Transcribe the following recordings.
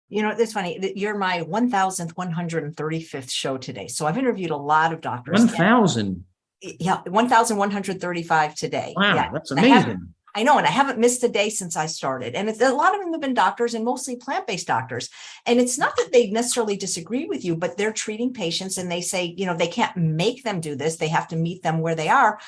You know, it's funny that you're my 1,135th show today. So I've interviewed a lot of doctors. 1,000. Yeah, 1,135 today. Wow, yeah. that's amazing. I know, and I haven't missed a day since I started. And a lot of them have been doctors and mostly plant-based doctors. And it's not that they necessarily disagree with you, but they're treating patients and they say, you know, they can't make them do this. They have to meet them where they are.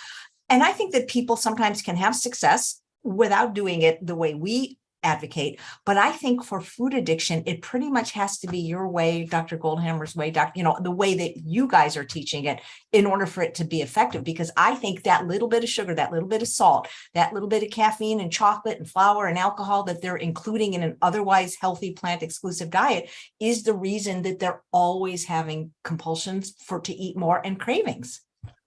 And I think that people sometimes can have success without doing it the way we advocate. But I think for food addiction, it pretty much has to be your way, Dr. Goldhammer's way, the way that you guys are teaching it in order for it to be effective. Because I think that little bit of sugar, that little bit of salt, that little bit of caffeine and chocolate and flour and alcohol that they're including in an otherwise healthy plant exclusive diet is the reason that they're always having compulsions to eat more and cravings.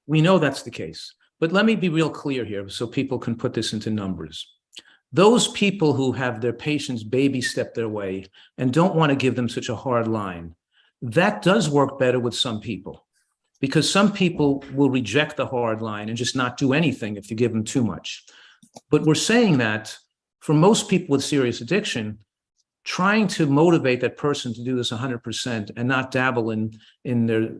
We know that's the case. But let me be real clear here so people can put this into numbers. Those people who have their patients baby step their way and don't want to give them such a hard line, that does work better with some people, because some people will reject the hard line and just not do anything if you give them too much. But we're saying that for most people with serious addiction, trying to motivate that person to do this 100% and not dabble in their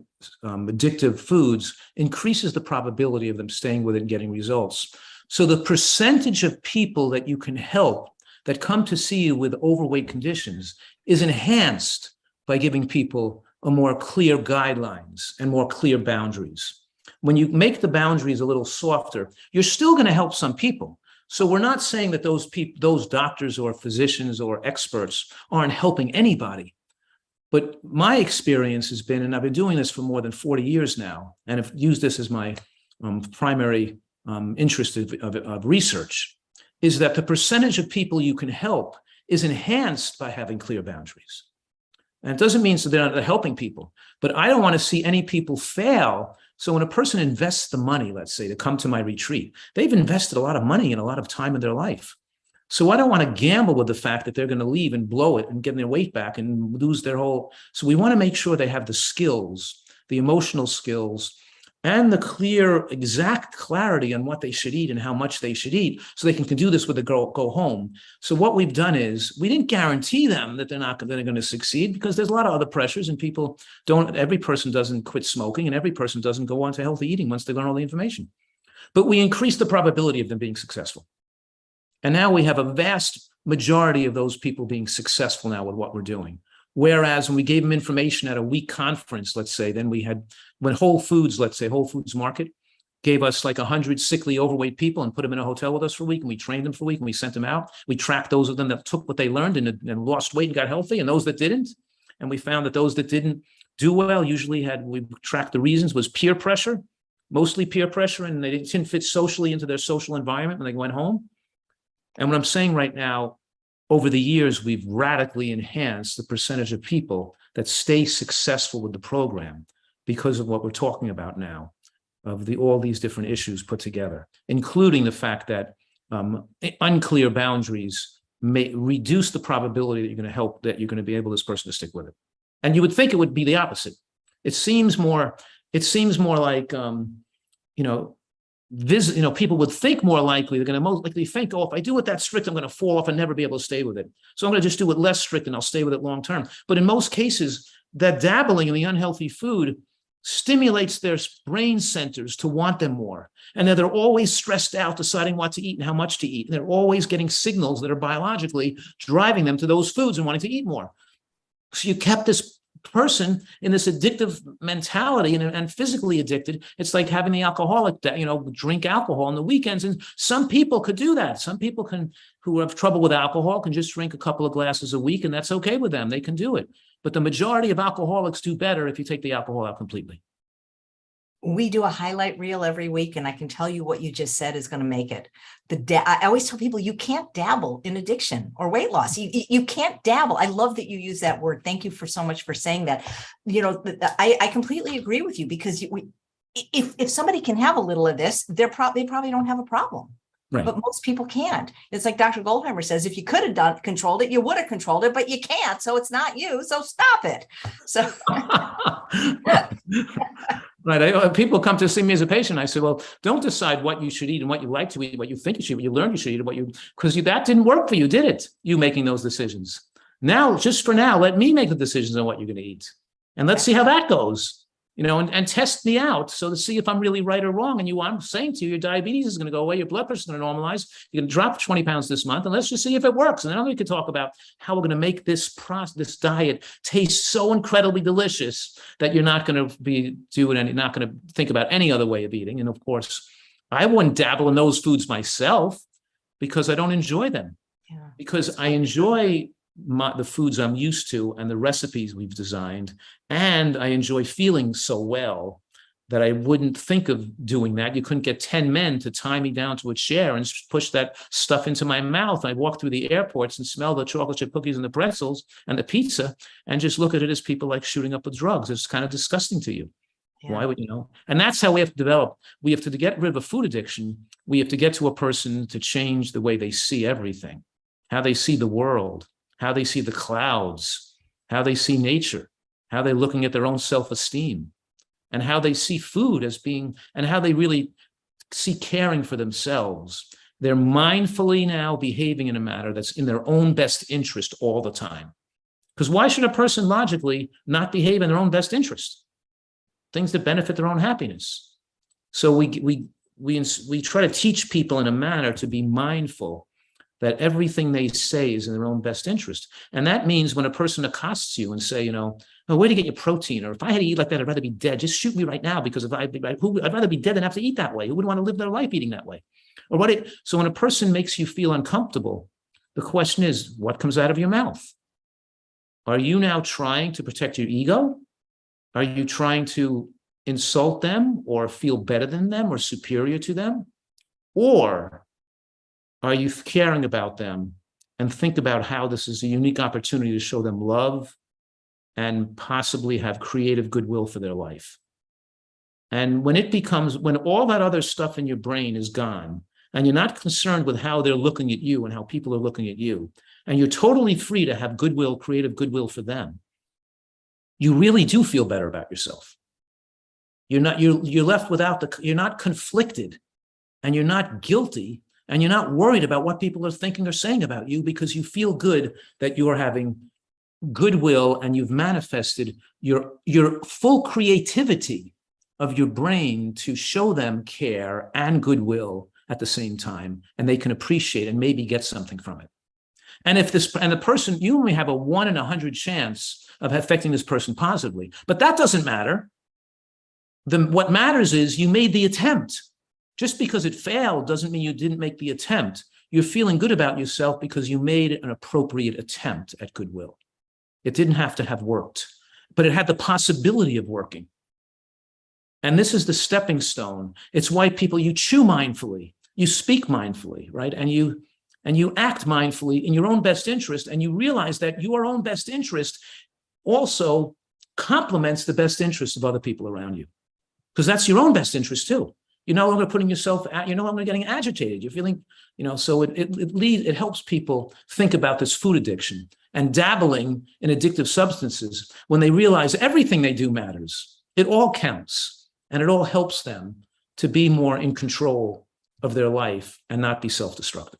addictive foods increases the probability of them staying with it and getting results. So the percentage of people that you can help that come to see you with overweight conditions is enhanced by giving people a more clear guidelines and more clear boundaries. When you make the boundaries a little softer, you're still going to help some people. So we're not saying that those doctors or physicians or experts aren't helping anybody. But my experience has been, and I've been doing this for more than 40 years now, and have used this as my primary interest of research, is that the percentage of people you can help is enhanced by having clear boundaries. And it doesn't mean so they're not helping people, but I don't want to see any people fail. So when a person invests the money, let's say, to come to my retreat, they've invested a lot of money and a lot of time in their life. So I don't want to gamble with the fact that they're going to leave and blow it and get their weight back and lose their whole. So we want to make sure they have the skills, the emotional skills, and the clear, exact clarity on what they should eat and how much they should eat, so they can do this with the go home. So what we've done is we didn't guarantee them that they're going to succeed, because there's a lot of other pressures, and every person doesn't quit smoking, and every person doesn't go on to healthy eating once they learn all the information. But we increase the probability of them being successful. And now we have a vast majority of those people being successful now with what we're doing. Whereas when we gave them information at a week conference, let's say, then when Whole Foods Market gave us like 100 sickly, overweight people and put them in a hotel with us for a week, and we trained them for a week, and we sent them out. We tracked those of them that took what they learned and lost weight and got healthy, and those that didn't. And we found that those that didn't do well we tracked the reasons, was peer pressure, mostly peer pressure, and they didn't fit socially into their social environment when they went home. And what I'm saying right now, over the years, we've radically enhanced the percentage of people that stay successful with the program because of what we're talking about now, of all these different issues put together, including the fact that unclear boundaries may reduce the probability that you're going to be able this person to stick with it. And you would think it would be the opposite. It seems more like, people would think more likely, they're going to most likely think, oh, if I do it that strict, I'm going to fall off and never be able to stay with it. So I'm going to just do it less strict and I'll stay with it long term. But in most cases, that dabbling in the unhealthy food stimulates their brain centers to want them more. And they're always stressed out, deciding what to eat and how much to eat. And they're always getting signals that are biologically driving them to those foods and wanting to eat more. So you kept this person in this addictive mentality and physically addicted. It's like having the alcoholic, drink alcohol on the weekends. And some people could do that. Some people who have trouble with alcohol can just drink a couple of glasses a week, and that's okay with them. They can do it. But the majority of alcoholics do better if you take the alcohol out completely. We do a highlight reel every week, and I can tell you what you just said is going to make it. I always tell people you can't dabble in addiction or weight loss. You can't dabble. I love that you use that word. Thank you so much for saying that. I completely agree with you, because if somebody can have a little of this, they probably don't have a problem. Right. But most people can't. It's like Dr. Goldhammer says, if you could have controlled it, you would have controlled it, but you can't. So it's not you. So stop it. So. Right. People come to see me as a patient. I say, well, don't decide what you should eat and what you like to eat, what you think you should eat, what you learn you should eat, because that didn't work for you, did it? You making those decisions. Now, just for now, let me make the decisions on what you're going to eat. And let's see how that goes, and test me out so to see if I'm really right or wrong. And I'm saying to you, your diabetes is going to go away. Your blood pressure is going to normalize. You're going to drop 20 pounds this month. And let's just see if it works. And then we can talk about how we're going to make this diet taste so incredibly delicious that you're not going to be not going to think about any other way of eating. And of course, I wouldn't dabble in those foods myself because I don't enjoy them. Yeah. Because I enjoy the foods I'm used to and the recipes we've designed. And I enjoy feeling so well that I wouldn't think of doing that. You couldn't get 10 men to tie me down to a chair and push that stuff into my mouth. I walk through the airports and smell the chocolate chip cookies and the pretzels and the pizza and just look at it as people like shooting up with drugs. It's kind of disgusting to you. Yeah. Why would And that's how we have to develop. We have to get rid of a food addiction. We have to get to a person to change the way they see everything, how they see the world, how they see the clouds, how they see nature, how they're looking at their own self-esteem, and how they see food as being, and how they really see caring for themselves. They're mindfully now behaving in a manner that's in their own best interest all the time. Because why should a person logically not behave in their own best interest? Things that benefit their own happiness. So we try to teach people in a manner to be mindful that everything they say is in their own best interest. And that means when a person accosts you and say, oh, where do you get your protein? Or if I had to eat like that, I'd rather be dead. Just shoot me right now, because I'd rather be dead than have to eat that way. Who would want to live their life eating that way? So when a person makes you feel uncomfortable, the question is, what comes out of your mouth? Are you now trying to protect your ego? Are you trying to insult them or feel better than them or superior to them? Or are you caring about them and think about how this is a unique opportunity to show them love and possibly have creative goodwill for their life? And when all that other stuff in your brain is gone, and you're not concerned with how they're looking at you and how people are looking at you, and you're totally free to have goodwill, creative goodwill for them, you really do feel better about yourself. You're left you're not conflicted, and you're not guilty, and you're not worried about what people are thinking or saying about you, because you feel good that you're having goodwill and you've manifested your full creativity of your brain to show them care and goodwill at the same time, and they can appreciate and maybe get something from it. And the person, you only have a 1 in 100 chance of affecting this person positively, but that doesn't matter. What matters is you made the attempt. Just because it failed doesn't mean you didn't make the attempt. You're feeling good about yourself because you made an appropriate attempt at goodwill. It didn't have to have worked, but it had the possibility of working. And this is the stepping stone. It's why you chew mindfully, you speak mindfully, right? And you act mindfully in your own best interest, and you realize that your own best interest also complements the best interest of other people around you, because that's your own best interest too. You're no longer putting yourself you're no longer getting agitated. You're feeling, so it helps people think about this food addiction and dabbling in addictive substances when they realize everything they do matters. It all counts, and it all helps them to be more in control of their life and not be self-destructive.